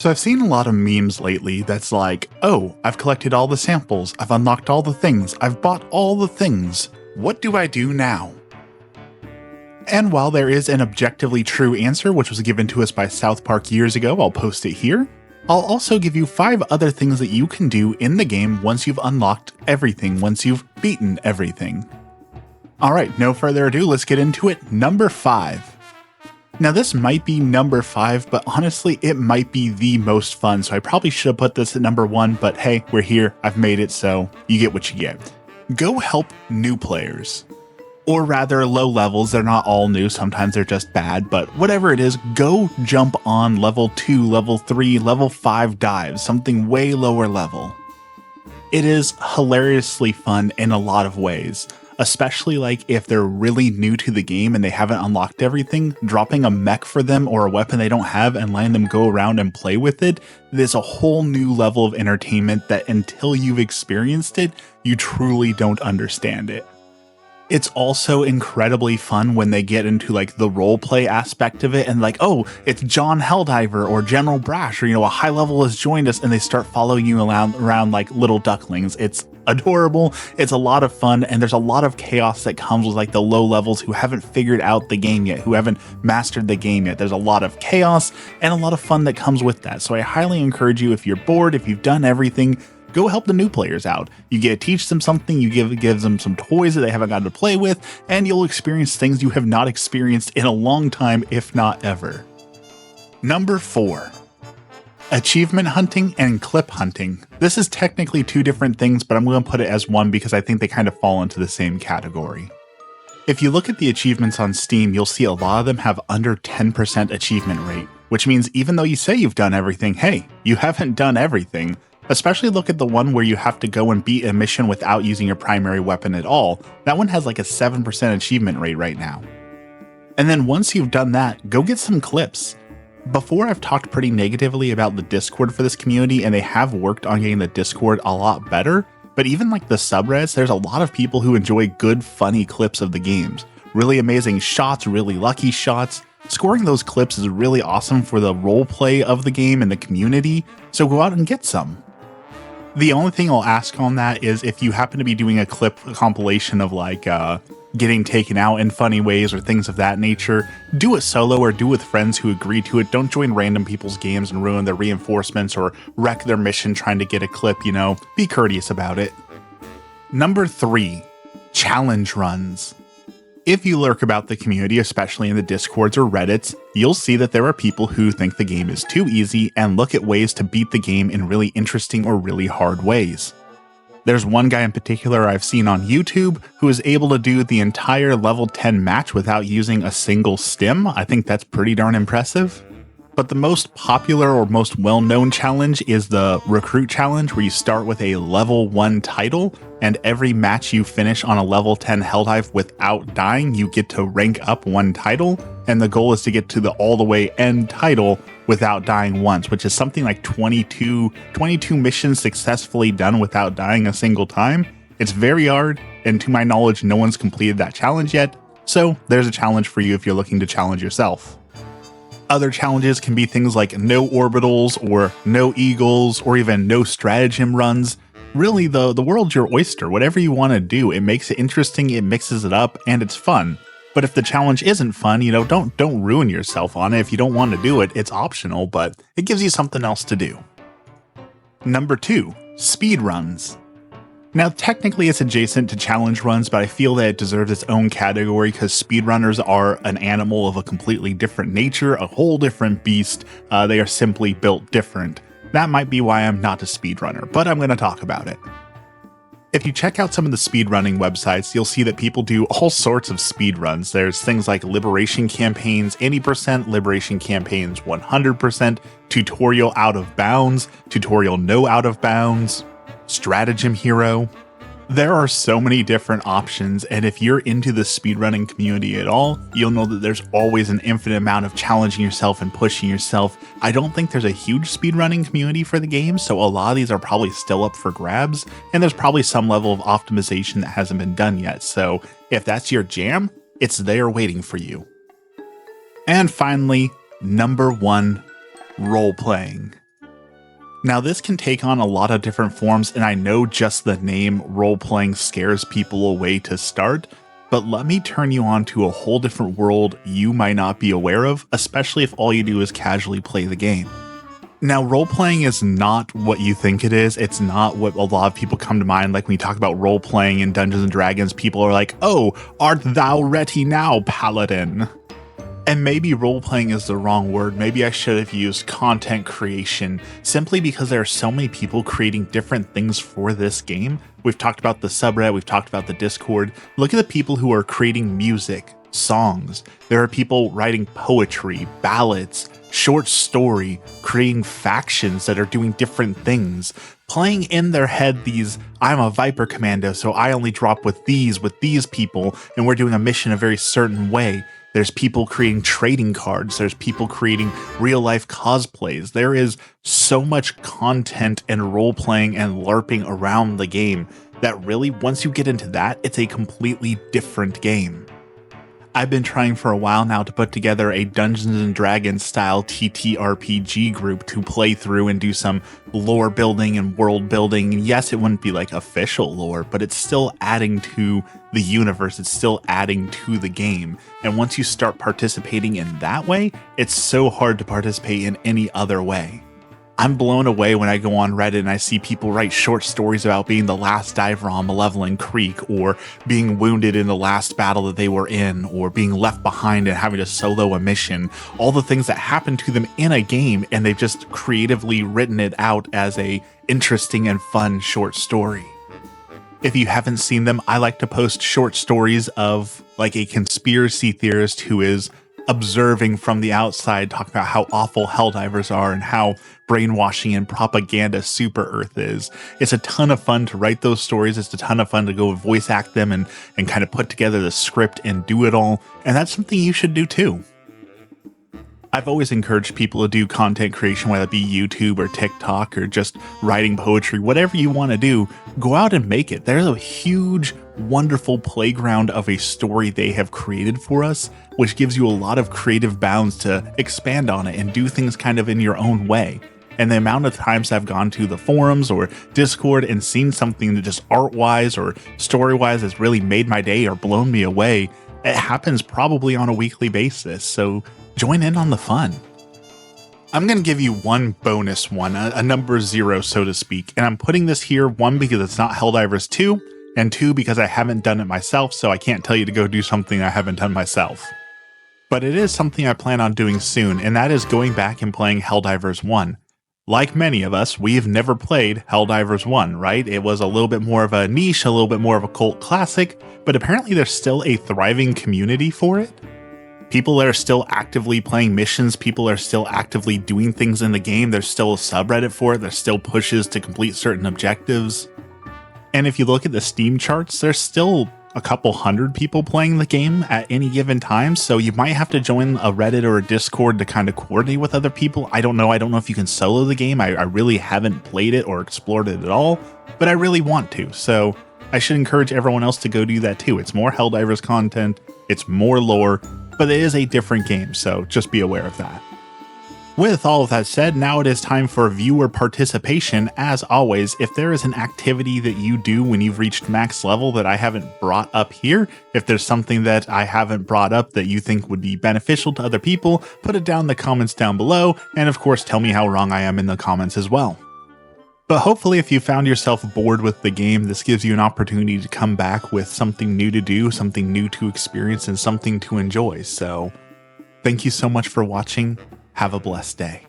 So I've seen a lot of memes lately that's like, oh, I've collected all the samples, I've unlocked all the things, I've bought all the things. What do I do now? And while there is an objectively true answer, which was given to us by South Park years ago, I'll post it here. I'll also give you 5 other things that you can do in the game once you've unlocked everything, once you've beaten everything. Alright, no further ado, let's get into it. Number 5. Now this might be number 5, but honestly it might be the most fun, so I probably should have put this at number 1, but hey, we're here, I've made it, so you get what you get. Go help new players. Or rather, low levels. They're not all new, sometimes they're just bad, but whatever it is, go jump on level 2, level 3, level 5 dives, something way lower level. It is hilariously fun in a lot of ways, especially like if they're really new to the game and they haven't unlocked everything, dropping a mech for them or a weapon they don't have and letting them go around and play with it. There's a whole new level of entertainment that until you've experienced it, you truly don't understand it. It's also incredibly fun when they get into like the roleplay aspect of it and like, oh, it's John Helldiver or General Brash or, a high level has joined us, and they start following you around like little ducklings. It's adorable. It's a lot of fun, and there's a lot of chaos that comes with like the low levels who haven't figured out the game yet, who haven't mastered the game yet. There's a lot of chaos and a lot of fun that comes with that. So I highly encourage you, if you're bored, if you've done everything, go help the new players out. You get to teach them something, you give them some toys that they haven't gotten to play with, and you'll experience things you have not experienced in a long time, if not ever. Number 4. Achievement hunting and clip hunting. This is technically 2 different things, but I'm going to put it as one because I think they kind of fall into the same category. If you look at the achievements on Steam, you'll see a lot of them have under 10% achievement rate, which means even though you say you've done everything, hey, you haven't done everything. Especially look at the one where you have to go and beat a mission without using your primary weapon at all. That one has like a 7% achievement rate right now. And then once you've done that, go get some clips. Before, I've talked pretty negatively about the Discord for this community, and they have worked on getting the Discord a lot better, but even like the subreddits, there's a lot of people who enjoy good, funny clips of the games. Really amazing shots, really lucky shots. Scoring those clips is really awesome for the roleplay of the game and the community, so go out and get some. The only thing I'll ask on that is if you happen to be doing a clip compilation of like getting taken out in funny ways or things of that nature, do it solo or do it with friends who agree to it. Don't join random people's games and ruin their reinforcements or wreck their mission trying to get a clip, Be courteous about it. Number 3. Challenge runs. If you lurk about the community, especially in the Discords or Reddits, you'll see that there are people who think the game is too easy and look at ways to beat the game in really interesting or really hard ways. There's one guy in particular I've seen on YouTube who is able to do the entire level 10 match without using a single stim. I think that's pretty darn impressive. But the most popular or most well-known challenge is the Recruit Challenge, where you start with a level 1 title, and every match you finish on a level 10 Helldive without dying, you get to rank up 1 title, and the goal is to get to the all-the-way end title without dying once, which is something like 22 missions successfully done without dying a single time. It's very hard, and to my knowledge, no one's completed that challenge yet, so there's a challenge for you if you're looking to challenge yourself. Other challenges can be things like no orbitals or no eagles or even no stratagem runs. Really, the world's your oyster. Whatever you want to do, it makes it interesting, it mixes it up, and it's fun. But if the challenge isn't fun, don't ruin yourself on it. If you don't want to do it, it's optional, but it gives you something else to do. Number 2, speed runs. Now, technically it's adjacent to challenge runs, but I feel that it deserves its own category because speedrunners are an animal of a completely different nature, a whole different beast. They are simply built different. That might be why I'm not a speedrunner, but I'm going to talk about it. If you check out some of the speedrunning websites, you'll see that people do all sorts of speedruns. There's things like liberation campaigns 80%, liberation campaigns 100%, tutorial out of bounds, tutorial no out of bounds, stratagem hero. There are so many different options, and if you're into the speedrunning community at all, you'll know that there's always an infinite amount of challenging yourself and pushing yourself. I don't think there's a huge speedrunning community for the game, so a lot of these are probably still up for grabs, and there's probably some level of optimization that hasn't been done yet, so if that's your jam, it's there waiting for you. And finally, number 1, role-playing. Now, this can take on a lot of different forms, and I know just the name role-playing scares people away to start, but let me turn you on to a whole different world you might not be aware of, especially if all you do is casually play the game. Now, role-playing is not what you think it is. It's not what a lot of people come to mind. Like when you talk about role-playing in Dungeons & Dragons, people are like, oh, art thou ready now, paladin? And maybe role-playing is the wrong word. Maybe I should have used content creation, simply because there are so many people creating different things for this game. We've talked about the subreddit, we've talked about the Discord. Look at the people who are creating music, songs. There are people writing poetry, ballads, short story, creating factions that are doing different things, playing in their head these, I'm a Viper Commando, so I only drop with these people, and we're doing a mission a very certain way. There's people creating trading cards. There's people creating real life cosplays. There is so much content and role-playing and LARPing around the game that really, once you get into that, it's a completely different game. I've been trying for a while now to put together a Dungeons & Dragons style TTRPG group to play through and do some lore building and world building. And yes, it wouldn't be like official lore, but it's still adding to the universe. It's still adding to the game. And once you start participating in that way, it's so hard to participate in any other way. I'm blown away when I go on Reddit and I see people write short stories about being the last diver on Malevolent Creek, or being wounded in the last battle that they were in, or being left behind and having to solo a mission. All the things that happen to them in a game, and they've just creatively written it out as a interesting and fun short story. If you haven't seen them, I like to post short stories of like a conspiracy theorist who is observing from the outside, talking about how awful Helldivers are and how brainwashing and propaganda Super Earth is. It's a ton of fun to write those stories. It's a ton of fun to go voice act them and kind of put together the script and do it all. And that's something you should do too. I've always encouraged people to do content creation, whether it be YouTube or TikTok or just writing poetry, whatever you want to do, go out and make it. There's a huge, wonderful playground of a story they have created for us, which gives you a lot of creative bounds to expand on it and do things kind of in your own way. And the amount of times I've gone to the forums or Discord and seen something that just art-wise or story-wise has really made my day or blown me away, it happens probably on a weekly basis. So join in on the fun. I'm going to give you one bonus one, a number 0, so to speak. And I'm putting this here, 1, because it's not Helldivers 2, and 2, because I haven't done it myself, so I can't tell you to go do something I haven't done myself. But it is something I plan on doing soon, and that is going back and playing Helldivers 1. Like many of us, we've never played Helldivers 1, right? It was a little bit more of a niche, a little bit more of a cult classic, but apparently there's still a thriving community for it. People that are still actively playing missions, people are still actively doing things in the game, there's still a subreddit for it, there's still pushes to complete certain objectives. And if you look at the Steam charts, there's still a couple hundred people playing the game at any given time, so you might have to join a Reddit or a Discord to kind of coordinate with other people. I don't know if you can solo the game. I really haven't played it or explored it at all, but I really want to, so I should encourage everyone else to go do that too. It's more Helldivers content, it's more lore, but it is a different game, so just be aware of that. With all of that said, now it is time for viewer participation. As always, if there is an activity that you do when you've reached max level that I haven't brought up here, if there's something that I haven't brought up that you think would be beneficial to other people, put it down in the comments down below, and of course tell me how wrong I am in the comments as well. But hopefully if you found yourself bored with the game, this gives you an opportunity to come back with something new to do, something new to experience, and something to enjoy. So thank you so much for watching. Have a blessed day.